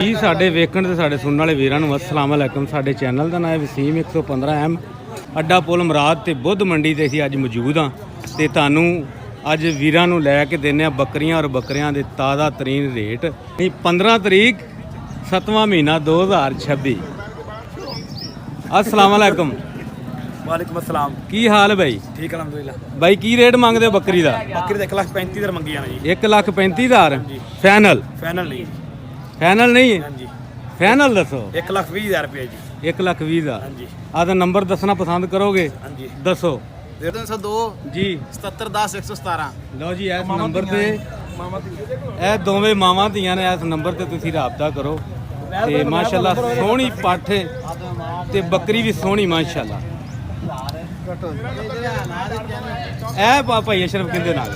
ਜੀ ਸਾਡੇ ਵੇਖਣ ਤੇ ਸਾਡੇ ਸੁਣਨ ਵਾਲੇ ਵੀਰਾਂ ਨੂੰ अस्सलाम वालेकुम। ਸਾਡੇ ਚੈਨਲ ਦਾ ਨਾਮ ਹੈ ਵਸੀਮ 115M ਅੱਡਾ ਪੁਲ ਮਰਾਦ ਤੇ ਬੁੱਧ ਮੰਡੀ ਤੇ ਅਸੀਂ ਅੱਜ ਮੌਜੂਦ ਹਾਂ ਤੇ ਤੁਹਾਨੂੰ ਅੱਜ ਵੀਰਾਂ ਨੂੰ ਲੈ ਕੇ ਦਿੰਨੇ ਆ ਬੱਕਰੀਆਂ ਔਰ ਬੱਕਰੀਆਂ ਦੇ ਤਾਜ਼ਾ ਤਰੀਨ ਰੇਟ। 15 ਤਰੀਕ 7ਵਾਂ ਮਹੀਨਾ 2026। अस्सलाम वालेकुम। वालेकुम अस्सलाम। की हाल है भाई? ठीक अलहमदुलिल्लाह। भाई की रेट मंगते हो बकरी का? बकरी का 1,35,000 मंगी जाना जी। 1,35,000 फाइनल? फाइनल नहीं, फाइनल नहीं है? हाँ जी। फाइनल दसो। 1,20,000 रुपये जी। 1,20,000। हाँ जी। आधा नंबर दसना पसंद करोगे? हाँ जी। दसो 302 जी 77 10 117। ਲਓ ਜੀ ਇਸ ਨੰਬਰ ਤੇ ਇਹ ਦੋਵੇਂ ਮਾਵਾਂ ਧੀਆਂ ਨੇ ਇਸ ਨੰਬਰ ਤੇ ਤੁਸੀਂ ਰਾਬਤਾ ਕਰੋ ਤੇ ਮਾਸ਼ਾਅੱਲਾ ਸੋਹਣੀ ਪੱਠ ਤੇ ਬੱਕਰੀ ਵੀ ਸੋਹਣੀ ਮਾਸ਼ਾਅੱਲਾ। ਇਹ ਭਾਈ ਅਸ਼ਰਫ ਕਿੰਦੇ ਨਾਲ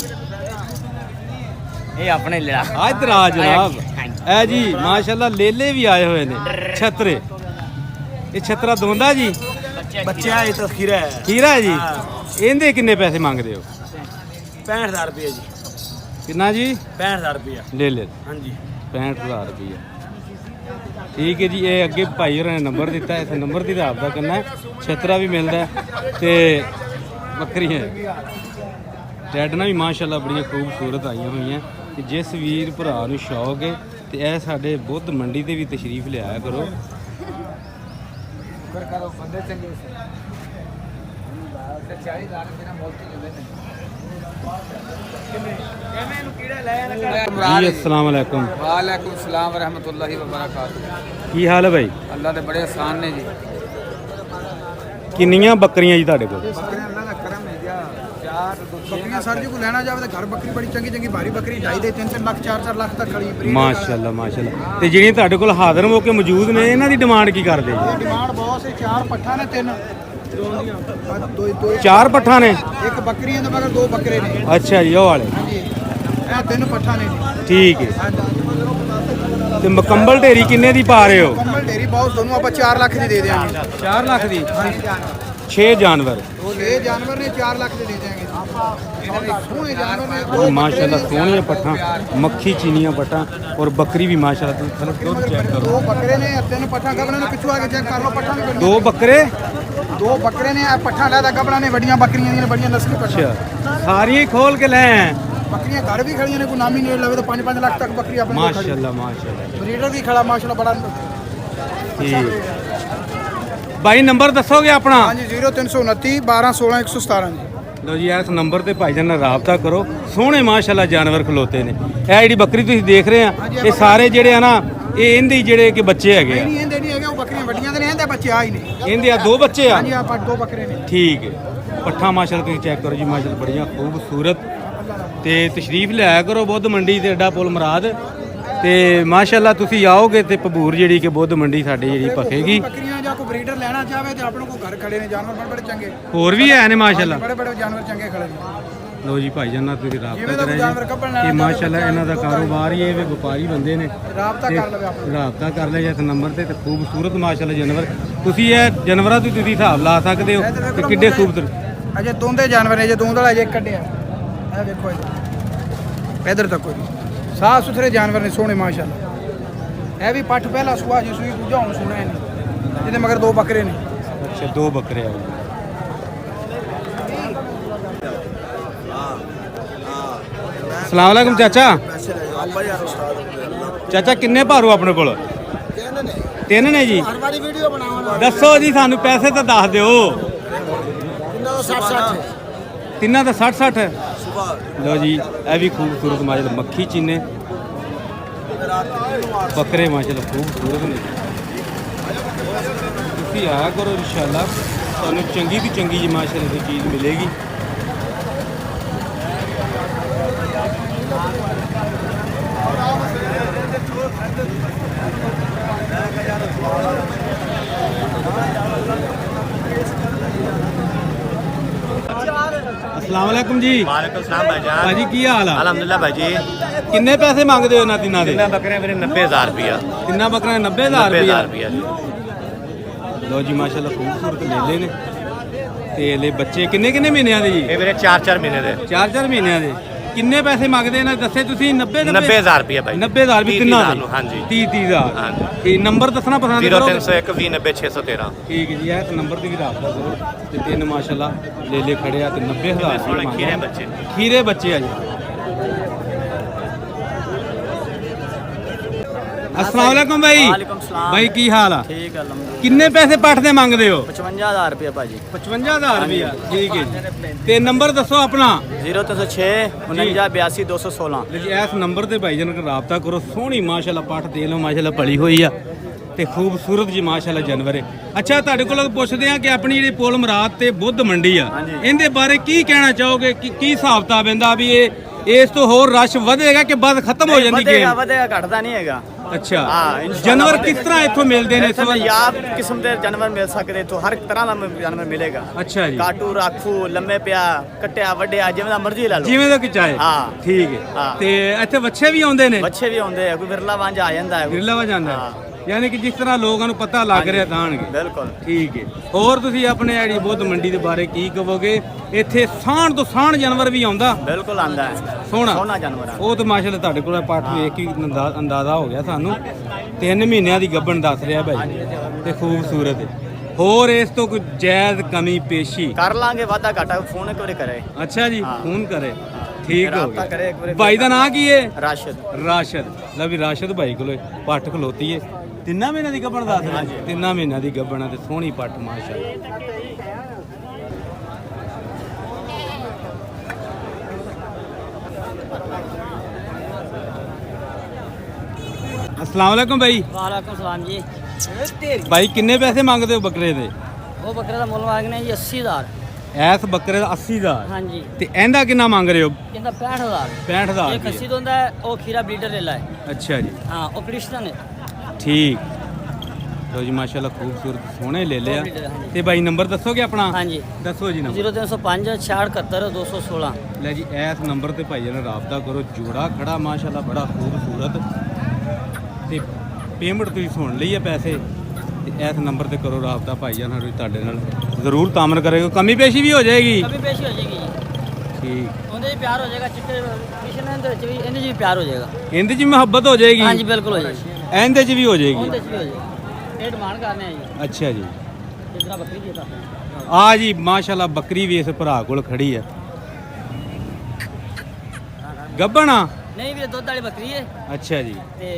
ਇਹ ਆਪਣੇ ਲਿਆ ਇੱਧਰ ਆ ਜਨਾਬ। ਇਹ ਜੀ ਮਾਸ਼ਾਅੱਲਾ ਲੇਲੇ ਵੀ ਆਏ ਹੋਏ ਨੇ ਛਤਰੇ। ਇਹ ਛਤਰਾ ਦੋਂਦਾ ਜੀ बच्चा ये तो खीरा है। ਖੀਰਾ ਜੀ। ਇਹਦੇ ਕਿੰਨੇ ਪੈਸੇ ਮੰਗਦੇ ਹੋ? 65,000 रुपये जी। ਕਿੰਨਾ ਜੀ? 65,000 रुपया। ਲੈ ਲੈ हाँ जी। 65,000 ਰੁਪਈਆ। ਠੀਕ ਹੈ ਜੀ। ਇਹ ਅੱਗੇ ਭਾਈ ਹੋਰਾਂ ਨੇ ਨੰਬਰ ਦਿੱਤਾ, ਇਸ ਨੰਬਰ ਦੀ ਰਾਬਤਾ ਕਰਨਾ ਹੈ। ਛਤਰਾ ਵੀ ਮਿਲਦਾ ਹੈ ਤੇ ਬੱਕਰੀਆਂ ਟੈਡਨਾ ਵੀ ਮਾਸ਼ਾਅੱਲਾ ਬੜੀਆਂ ਖੂਬਸੂਰਤ ਆਈਆਂ ਹੋਈਆਂ ਤੇ ਜਿਸ ਵੀਰ ਭਰਾ ਨੂੰ ਸ਼ੌਕ ਹੈ ਤੇ ਇਹ ਸਾਡੇ ਬੁੱਧ ਮੰਡੀ ਤੇ ਵੀ ਤਸ਼ਰੀਫ ਲਿਆਇਆ ਕਰੋ। जी अस्सलाम वालेकुम। वालेकुम सलाम व रहमतुल्लाहि व बरकातहू। की हाल है भाई? अल्लाह दे बड़े आसान ने जी। किन्नियां बकरियां जी ਤੁਹਾਡੇ ਕੋਲ? अल्लाह दा करम है जी। ਬੱਕਰੀਆਂ ਸਰ ਜੀ ਕੋ ਲੈਣਾ ਜਾਵੇ ਤਾਂ ਘਰ ਬੱਕਰੀ ਬੜੀ ਚੰਗੀ ਚੰਗੀ ਭਾਰੀ ਬੱਕਰੀ 2.5 3 ਲੱਖ 4 ਲੱਖ ਤੱਕ ਖੜੀ ਬਰੀਡ। ਮਾਸ਼ਾਅੱਲਾ ਮਾਸ਼ਾਅੱਲਾ। ਤੇ ਜਿਹੜੀਆਂ ਤੁਹਾਡੇ ਕੋਲ ਹਾਜ਼ਰ ਹੋ ਕੇ ਮੌਜੂਦ ਨੇ ਇਹਨਾਂ ਦੀ ਡਿਮਾਂਡ ਕੀ ਕਰਦੇ ਜੀ? ਡਿਮਾਂਡ ਬਹੁਤ ਸੇ 4 ਪੱਠਾ ਨੇ 3 ਦੋ 4 ਪੱਠਾਂ ਨੇ? ਇੱਕ ਬੱਕਰੀਆਂ ਦੇ ਮਗਰ 2 ਬੱਕਰੇ ਨੇ। ਅੱਛਾ ਜੀ ਉਹ ਵਾਲੇ। ਹਾਂਜੀ ਇਹ 3 ਪੱਠਾ ਨੇ ਜੀ। ਠੀਕ ਹੈ। ਹਾਂਜੀ ਤੇ ਮੁਕੰਮਲ ਢੇਰੀ ਕਿੰਨੇ ਦੀ ਪਾ ਰਹੇ ਹੋ? ਕੰਬਲ ਢੇਰੀ ਬਹੁਤ ਤੁਹਾਨੂੰ ਆਪਾਂ 4 ਲੱਖ ਦੀ ਦੇ ਦਿਆਂਗੇ। 4 ਲੱਖ ਦੀ? 6 ਜਾਨਵਰ? ਇਹ ਜਾਨਵਰ ਨੇ 4 ਲੱਖ ਦੇ ਦੇ ਦਿਆਂਗੇ ਆਪਾਂ। ਸੋਹਣੇ ਜਾਨਵਰ ਨੇ ਉਹ ਮਾਸ਼ਾਅੱਲਾ ਸੋਹਣੀਆਂ ਪੱਠਾਂ ਮੱਖੀ ਚੀਨੀਆਂ ਪੱਠਾਂ ਔਰ ਬੱਕਰੀ ਵੀ ਮਾਸ਼ਾਅੱਲਾ ਤੁਸੀਂ ਥੱਲੇ ਦੁੱਧ ਚੈੱਕ ਕਰੋ। 2 ਬੱਕਰੇ ਨੇ 3 ਪੱਠਾ ਗੱਬਣਾ ਨੇ ਪਿੱਛੋਂ ਆ ਕੇ ਚੈੱਕ ਕਰ ਲਓ ਪੱਠਾ ਵੀ 2 ਬੱਕਰੇ? 2 ਬੱਕਰੇ ਨੇ ਇਹ ਪੱਠਾ ਲੈਦਾ ਗੱਬਣਾ ਨੇ ਵੱਡੀਆਂ ਬੱਕਰੀਆਂ ਦੀਆਂ ਬੜੀਆਂ ਨਸਲੀ ਪੱਠਾ। ਅੱਛਾ ਸਾਰੀਆਂ ਹੀ ਖੋਲ ਕੇ ਲੈ ਆਏ? ਬੱਕਰੀਆਂ ਘਰ ਵੀ ਖੜੀਆਂ ਨੇ ਕੋਈ ਨਾਮੀ ਨੇੜ ਲਵੇ ਤਾਂ 5 ਲੱਖ ਤੱਕ ਬੱਕਰੀ ਆਪਣੇ ਕੋਲ ਖੜੀ। ਮਾਸ਼ਾਅੱਲਾ ਮਾਸ਼ਾਅੱਲਾ। ਬਰੀਡਰ ਵੀ ਖੜਾ ਮਾਸ਼ਾਅੱਲਾ ਬੜਾ। ਠੀਕ ਭਾਈ ਨੰਬਰ ਦੱਸੋਗੇ ਆਪਣਾ? ਹਾਂਜੀ 0329 12 16 117 ਜੀ। ਲਓ ਜੀ ਇਸ ਨੰਬਰ ਤੇ ਭਾਈਜਾਨ ਨਾਲ ਰਾਬਤਾ ਕਰੋ। ਸੋਹਣੇ ਮਾਸ਼ਾਅੱਲਾ ਜਾਨਵਰ ਖਲੋਤੇ ਨੇ। ਇਹ ਜਿਹੜੀ ਬੱਕਰੀ ਤੁਸੀਂ ਦੇਖ ਰਹੇ ਆ ਇਹ ਸਾਰੇ ਜਿਹੜੇ ਆ ਨਾ ਇਹ ਇਹਦੇ ਹੀ ਜਿਹੜੇ ਕਿ ਬੱਚੇ ਹੈਗੇ ਆ। ਨਹੀਂ ਇਹਦੇ ਨਹੀਂ ਹੈਗੇ ਉਹ ਬੱਕਰੀਆਂ ਵੱਡੀਆਂ ਦੇ ਨੇ ਇਹਦੇ ਬੱਚੇ ਆ ਹੀ ਨੇ। ਇਹਦੇ ਆ 2 ਬੱਚੇ ਆ? ਹਾਂਜੀ ਆਪਾਂ 2 ਬੱਕਰੇ ਨੇ। ਠੀਕ ਹੈ। ਪੱਠਾ ਮਾਸ਼ਾਅੱਲਾ ਤੁਸੀਂ ਚੈੱਕ ਕਰੋ ਜੀ ਮਾਸ਼ਾਅੱਲਾ ਬੜੀਆਂ ਖੂਬਸੂਰਤ ਤੇ ਤਸ਼ਰੀਫ ਲਿਆਇਆ ਕਰੋ ਬੁੱਧ ਮੰਡੀ ਤੇ ਅੱਡਾ ਪੁਲ ਮਰਾਦ ਤੇ ਮਾਸ਼ਾਅੱਲਾ ਤੁਸੀਂ ਆਓਗੇ ਤੇ ਭਬੂਰ ਜਿਹੜੀ ਕਿ ਬੁੱਧ ਮੰਡੀ ਸਾਡੀ ਜਿਹੜੀ ਭਖੇਗੀ। ਬੱਕਰੀਆਂ ਜਾਂ ਕੋਈ ਬਰੀਡਰ ਲੈਣਾ ਚਾਹਵੇ ਤੇ ਆਪਣੇ ਕੋਲ ਘਰ ਖੜੇ ਨੇ ਜਾਨਵਰ ਬੜੇ ਬੜੇ ਚੰਗੇ ਹੋਰ ਵੀ ਹੈ ਨੇ ਮਾਸ਼ਾਅੱਲਾ। ਬੜੇ ਬੜੇ ਜਾਨਵਰ ਚੰਗੇ ਖੜੇ ਨੇ। ਲਓ ਜੀ ਭਾਈਜਾਨ ਨਾਲ ਤੁਸੀਂ ਰਾਬਤਾ ਜਿਵੇਂ ਦਾ ਕੋਈ ਜਾਨਵਰ ਕੱਪਣ ਕਰਿਆ ਲੈਣਾ ਕਿ ਮਾਸ਼ਾਅੱਲਾ ਇਹਨਾਂ ਦਾ ਕਾਰੋਬਾਰ ਹੀ ਇਹ ਵੀ ਵਪਾਰੀ ਬੰਦੇ ਨੇ। ਰਾਬਤਾ ਤੇ ਕਰ ਲਵੇ ਆਪਣਾ। ਰਾਬਤਾ ਕਰ ਲਿਆ ਇਸ ਨੰਬਰ ਤੇ ਤੇ ਖੂਬਸੂਰਤ ਮਾਸ਼ਾਅੱਲਾ ਜਾਨਵਰ ਤੁਸੀਂ ਇਹ ਜਾਨਵਰਾਂ ਦੀ ਤੁਸੀਂ ਹਿਸਾਬ ਲਾ ਸਕਦੇ ਹੋ ਕਿ ਕਿੱਡੇ ਖੂਬਸੂਰਤ। ਅਜੇ ਦੋਂਦੇ ਜਾਨਵਰ ਨੇ ਜੇ ਦੋਂਦ ਵਾਲਾ ਅਜੇ ਕੱਢਿਆ ਇਹ ਦੇਖੋ ਇਧਰ ਤੱਕ ਕੋਈ ਸਾਫ ਸੁਥਰੇ ਜਾਨਵਰ ਨੇ ਸੋਹਣੇ ਮਾਸ਼ਾਅੱਲਾ। ਇਹ ਵੀ ਪੱਠ ਪਹਿਲਾ ਸੁਆ ਜੀ ਸੂਈ ਦੂਜਾ ਹੁਣ ਸੁਣਾ ਇਹਨੇ ਜਿਹਦੇ ਮਗਰ 2 ਬੱਕਰੇ ਨੇ। ਅੱਛਾ 2 ਬੱਕਰੇ ਆ। अस्सलाम वालेकुम चाचा। चाचा किन्ने भारू अपने कोल? 3 ने जी। दसो जी सानू पैसे तो दस दिओ। तिना का 60-60। लो जी यह भी खूबसूरत माशाल्लाह मक्खी चीने बकरे माशाल्लाह खूबसूरत ने। तुसीं आया करो इंशाल्लाह तुहानू चंगी तो चंगी जी माशाल्लाह चीज़ मिलेगी। अस्सलाम वालेकुम जी। वालेकुम सलाम भाईजान। भाजी की हाल है? अल्हम्दुलिल्लाह भाजी। किन्ने पैसे मांगते हो इन्हां तिन्हां दे? कितना बकरे मेरे 90,000 रुपया। तिन्हां बकरियां 90,000 रुपया। लो जी माशाल्लाह खूबसूरत लेले ने ते ले बच्चे किन्ने किन्ने महीनों दे जी? ये मेरे 4 महीने दे। 4 महीनों दे। ਕਿੰਨੇ ਪੈਸੇ ਮੰਗਦੇ ਨੇ ਦੱਸੇ ਤੁਸੀਂ 90000 ਰੁਪਏ ਬਾਈ 90000 ਵੀ 30 ਤਿੰਨਾਂ ਹਜ਼ਾਰ ਦੇ ਨੂੰ, ਹਾਂਜੀ। 30-30000 ਹਾਂਜੀ। ਇਹ ਨੰਬਰ ਦੱਸਣਾ ਪਸੰਦ ਕਰੋਗੇ 0301 2090613 ਠੀਕ ਹੈ ਜੀ ਇਹ ਨੰਬਰ ਤੇ ਵੀ ਰਾਬਤਾ ਕਰੋ ਤੇ ਤਿੰਨ ਮਾਸ਼ਾਅੱਲਾ ਲੈ ਖੜੇ ਆ ਤੇ 90000 ਸੋਹਣੇ ਰੁਪਏ ਖੀਰੇ ਮੰਗਦੇ ਬੱਚੇ। ਖੀਰੇ ਬੱਚੇ ਆ ਜੀ अस्सलाम वालेकुम भाई वालेकुम सलाम। भाई की हाल आ ठीक है अलहमदुलिल्लाह। किन्ने पैसे पट दे मंगदे हो 55,000 रुपया भाजी 55000 रुपया ठीक है जी ते नंबर दसो अपना 0306 49 82 216। ਜੀ ਇਸ ਨੰਬਰ ਤੇ ਭਾਈ ਜਨ ਨਾਲ ਰਾਬਤਾ ਕਰੋ ਸੋਹਣੀ ਮਾਸ਼ਾਅੱਲਾ ਪੱਠ ਦੇ ਲਓ ਮਾਸ਼ਾਅੱਲਾ ਪਲੀ ਹੋਈ ਆ ਤੇ ਖੂਬਸੂਰਤ ਜੀ ਮਾਸ਼ਾਅੱਲਾ ਜਾਨਵਰ ਹੈ ਅੱਛਾ ਤੁਹਾਡੇ ਕੋਲੋਂ ਪੁੱਛਦੇ ਆ ਕਿ ਆਪਣੀ ਜਿਹੜੀ ਪੁਲ ਮਰਾਦ ਤੇ ਬੁੱਧ ਮੰਡੀ ਆ ਇਹਦੇ ਬਾਰੇ ਕੀ ਕਹਿਣਾ ਚਾਹੋਗੇ ਕਿ ਕੀ ਹਿਸਾਬ ਕਿਤਾਬ ਇਹਦਾ ਵੀ ਇਹ ਇਸ ਤੋਂ ਹੋਰ ਰਸ਼ ਵਧੇਗਾ ਕਿ ਬਸ ਖਤਮ ਹੋ ਜਾਂਦੀ ਵਧੇਗਾ ਗੇਮ ਵਧੇਗਾ ਘਟਦਾ ਨਹੀਂ ਹੈਗਾ। ਅੱਛਾ ਹਾਂ, ਇਨਸ਼ਾਅੱਲਾ ਜਾਨਵਰ ਵਧੇਗਾ। ਕਿਸ ਤਰ੍ਹਾਂ ਇੱਥੋਂ ਮਿਲਦੇ ਨੇ ਇਸ ਇੱਥੇ ਵਾਰ ਯਾਬ ਕਿਸਮ ਦੇ ਜਾਨਵਰ ਮਿਲ ਸਕਦੇ ਇੱਥੋਂ ਹਰ ਤਰ੍ਹਾਂ ਦਾ ਜਾਨਵਰ ਮਿਲੇਗਾ। ਅੱਛਾ ਜੀ ਕਾਟੂ ਰਾਖੂ ਲੰਮੇ ਪਿਆ ਕੱਟਿਆ ਵੱਡਿਆ ਜਿਵੇਂ ਦਾ ਮਰਜ਼ੀ ਲੈ ਲਓ। ਜਿਵੇਂ ਦਾ ਕਿ ਚਾਹੇ ਹਾਂ। ਠੀਕ ਹੈ ਹਾਂ। ਤੇ ਇੱਥੇ ਵੱਛੇ ਵੀ ਆਉਂਦੇ ਨੇ ਬੱਚੇ ਵੀ ਆਉਂਦੇ ਆ ਕੋਈ ਵਿਰਲਾ ਵਾਂਝ ਆ ਜਾਂਦਾ ਹੈ। ਗਿਰਲਾ ਵਾ ਜਾਂਦਾ ਹਾਂ। ਯਾਨੀ ਕਿ ਜਿਸ ਤਰ੍ਹਾਂ ਲੋਕਾਂ ਨੂੰ ਪਤਾ ਲੱਗ ਰਿਹਾ ਤਾਂ ਆਣਗੇ ਬਿਲਕੁਲ ਠੀਕ ਹੈ ਹੋਰ ਤੁਸੀਂ ਆਪਣੇ ਜਿਹੜੀ ਬੁੱਧ ਮੰਡੀ ਦੇ ਬਾਰੇ ਕੀ ਕਹੋਗੇ ਇੱਥੇ ਸਾਣ ਤੋਂ ਸਾਣ ਜਾਨਵਰ ਵੀ ਆਉਂਦਾ ਬਿਲਕੁਲ ਆਂਦਾ ਹੈ ਸੋਹਣਾ ਜਾਨਵਰ ਆ। ਉਹ ਤਾਂ ਮਾਸ਼ਾਅੱਲਾ ਤੁਹਾਡੇ ਕੋਲ ਪੱਠ ਵੇਖ ਕੇ ਅੰਦਾਜ਼ਾ ਹੋ ਗਿਆ ਸਾਨੂੰ 3 ਮਹੀਨਿਆਂ ਦੀ ਗੱਭਣ ਦੱਸ ਰਿਹਾ ਭਾਈ ਤੇ ਖੂਬਸੂਰਤ ਹੈ ਹੋਰ ਇਸ ਤੋਂ ਕੋਈ ਜਾਇਜ਼ ਕਮੀ ਪੇਸ਼ੀ ਕਰ ਲਾਂਗੇ ਵਾਧਾ ਘਾਟਾ ਫੋਨ ਇੱਕ ਵਾਰੀ ਕਰੇ। ਅੱਛਾ ਜੀ ਹਾਂ। ਫੋਨ ਕਰੇ ਠੀਕ ਹੋ ਰਾਬਤਾ ਕਰੇ ਇੱਕ ਗਿਆ ਵਾਰੀ। ਭਾਈ ਦਾ ਨਾਂ ਕੀ ਹੈ ਰਾਸ਼ਦ ਰਾਸ਼ਦ ਲੈ ਵੀ ਰਾਸ਼ਦ ਭਾਈ ਕੋਲੇ ਪੱਠ ਖਲੋਤੀ ਏ 3 ਮਹੀਨਿਆਂ ਦੀ ਗੱਭਣ ਦੱਸ ਰਿਹਾ 3 ਮਹੀਨਿਆਂ ਦੀ ਗੱਭਣ ਆ ਤੇ ਸੋਹਣੀ ਪੱਠ ਮਾਸ਼ਾਅੱਲਾ अस्सलाम वालेकुम भाई वालेकुम सलाम जी। भाई किन्ने पैसे मांगते हो बकरे दे वो बकरे का मुੱਲ ਮੰਗਨੇ ਜੀ 80000। ਐਸ ਬੱਕਰੇ ਦਾ 80000 ਹਾਂਜੀ ਤੇ ਇਹਦਾ ਕਿੰਨਾ ਮੰਗ ਰਹੇ ਹੋ ਇਹਦਾ 65000। 65000 ਇਹ ਖੱਸੀ ਤੋਂ ਹੁੰਦਾ ਹੈ, ਉਹ ਖੀਰਾ ਬਰੀਡਰ ਲੈ ਹੈ। ਅੱਛਾ ਜੀ ਹਾਂ ਉਹ ਕ੍ਰਿਸ਼ਨਨ ਹੈ। ਠੀਕ ਲੋ ਜੀ ਮਾਸ਼ਾਅੱਲਾ ਖੂਬਸੂਰਤ ਸੋਹਣੇ ਲੈ ਲਿਆ ਹਾਂਜੀ। ਤੇ ਭਾਈ ਨੰਬਰ ਦੱਸੋਗੇ ਆਪਣਾ ਹਾਂਜੀ ਦੱਸੋ ਜੀ ਨੰਬਰ 0305 66 216। ਲੈ ਜੀ ਇਸ ਨੰਬਰ ਤੇ ਭਾਈ ਨਾਲ ਰਾਬਤਾ ਕਰੋ ਜੋੜਾ ਖੜਾ ਮਾਸ਼ਾਅੱਲਾ ਬੜਾ ਖੂਬਸੂਰਤ ਤੇ ਪੇਮੈਂਟ ਤੁਸੀਂ ਸੁਣ ਲਈ ਹੈ ਪੈਸੇ ਤੇ ਇਸ ਨੰਬਰ ਤੇ ਕਰੋ ਰਾਬਤਾ ਭਾਈ ਜਾਨ ਨਾਲ ਤੁਹਾਡੇ ਨਾਲ ਜ਼ਰੂਰ ਤਾਮਨ ਕਰੇਗਾ ਕਮੀ ਪੇਸ਼ੀ ਵੀ ਹੋ ਜਾਏਗੀ ਕभी पेशी हो जाएगी जी। ਠੀਕ ਉਹਦੇ ਵੀ ਪਿਆਰ ਹੋ ਜਾਏਗਾ ਚਿੱਟੇ ਕ੍ਰਿਸ਼ਨ ਦੇ ਵਿੱਚ ਵੀ ਇਹਦੇ 'ਚ ਵੀ ਪਿਆਰ ਹੋ ਜਾਏਗਾ। ਇਹਦੇ 'ਚ ਵੀ ਮੁਹੱਬਤ ਹੋ ਜਾਏਗੀ ਹਾਂਜੀ ਬਿਲਕੁਲ ਹੋ ਜਾਏਗੀ। ਇਹਦੇ 'ਚ ਵੀ ਹੋ ਜਾਏਗੀ ਉਹਦੇ 'ਚ ਵੀ ਹੋ ਜਾਏਗੀ। ਇਹ ਡਿਮਾਂਡ ਕਰਨੇ ਆ ਜੀ ਅੱਛਾ ਜੀ ਜਿੱਦਾਂ ਬੱਕਰੀ ਦੀ ਤਾਂ ਆ ਜੀ ਮਾਸ਼ਾਅੱਲਾ ਬੱਕਰੀ ਵੀ ਇਸ ਭਰਾ ਕੋਲ ਖੜੀ ਹੈ ਗੱਬਣਾ ਨਹੀਂ ਵੀ ਦੁੱਧ ਵਾਲੀ ਬੱਕਰੀ ਹੈ ਅੱਛਾ ਜੀ ਤੇ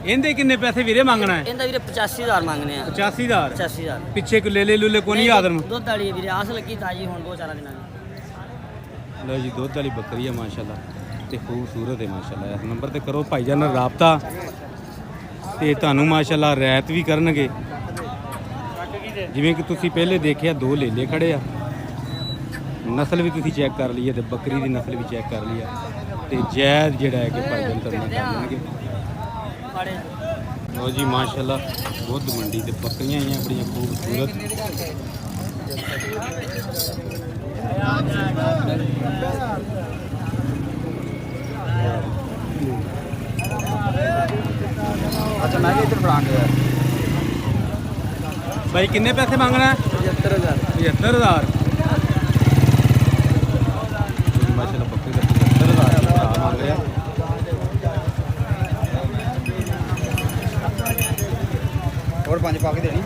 ਇਹਦੇ ਕਿੰਨੇ ਪੈਸੇ ਵੀਰੇ ਮੰਗਣਾ ਹੈ ਇਹਦਾ ਵੀਰੇ 85000 ਮੰਗਨੇ ਆ। 85000 85000 ਪਿੱਛੇ ਕੋ ਲੈ ਲੂਲੇ ਕੋ ਨਹੀਂ ਆਦਮ ਦੁੱਧ ਵਾਲੀ ਵੀਰੇ ਆਸ ਲੱਗੀ ਤਾਜੀ ਹੁਣ 2-4 ਦਿਨਾਂ ਦੀ। ਲਓ ਜੀ ਦੁੱਧ ਵਾਲੀ ਬੱਕਰੀ ਹੈ ਮਾਸ਼ਾਅੱਲਾ ਤੇ ਖੂਬਸੂਰਤ ਹੈ ਮਾਸ਼ਾਅੱਲਾ ਇਸ ਨੰਬਰ ਤੇ ਕਰੋ ਭਾਈਜਾਨ ਨਾਲ ਰਾਬਤਾ ਤੇ ਤੁਹਾਨੂੰ ਮਾਸ਼ਾਅੱਲਾ ਰਿਆਇਤ ਵੀ ਕਰਨਗੇ ਜਿਵੇਂ ਕਿ ਤੁਸੀਂ ਪਹਿਲੇ ਦੇਖਿਆ ਦੋ ਲੇਲੇ ਖੜੇ ਆ ਨਸਲ ਵੀ ਤੁਸੀਂ ਚੈੱਕ ਕਰ ਲਈ ਹੈ ਤੇ ਬੱਕਰੀ ਦੀ ਨਸਲ ਵੀ ਚੈੱਕ ਕਰ ਲਈ ਆ ਤੇ ਜਾਇਜ਼ ਜਿਹੜਾ ਹੈ ਕਿ ਭਾਈਜਾਨ ਤੁਹਾਨੂੰ ਕਰ ਦੇਣਗੇ ਪਾੜੇ ਲਓ ਜੀ ਮਾਸ਼ਾਅੱਲਾ ਦੁੱਧ ਮੰਡੀ ਤੇ ਬੱਕਰੀਆਂ ਆਈਆਂ ਬੜੀਆਂ ਖੂਬਸੂਰਤ ਅੱਛਾ ਮੈਂ ਕਿਹਾ ਇੱਧਰ ਬਰਾਂਡ ਹੈ ਭਾਈ ਕਿੰਨੇ ਪੈਸੇ ਮੰਗਣਾ ਹੈ 75000 75000 ਮਾਸ਼ਾਅੱਲਾ ਬੱਕਰੀ ਦਾ 75000 ਭਰਾ ਮੰਗ ਰਿਹਾ ਹੋਰ 5 ਪਾ ਕੇ ਦੇਣੀ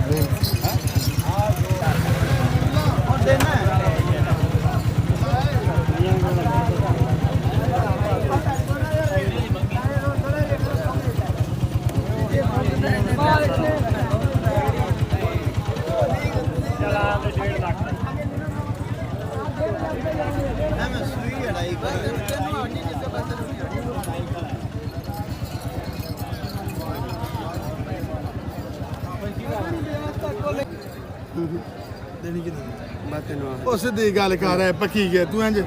ਉਹ ਸਿੱਧੀ ਗੱਲ ਕਰ ਰਿਹਾ ਪੱਕੀ ਗਿਆ ਤੂੰ ਇੰਜ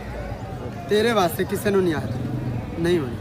ਤੇਰੇ ਵਾਸਤੇ ਕਿਸੇ ਨੂੰ ਨਹੀਂ ਆਖਦਾ ਨਹੀਂ ਹੋਣੀ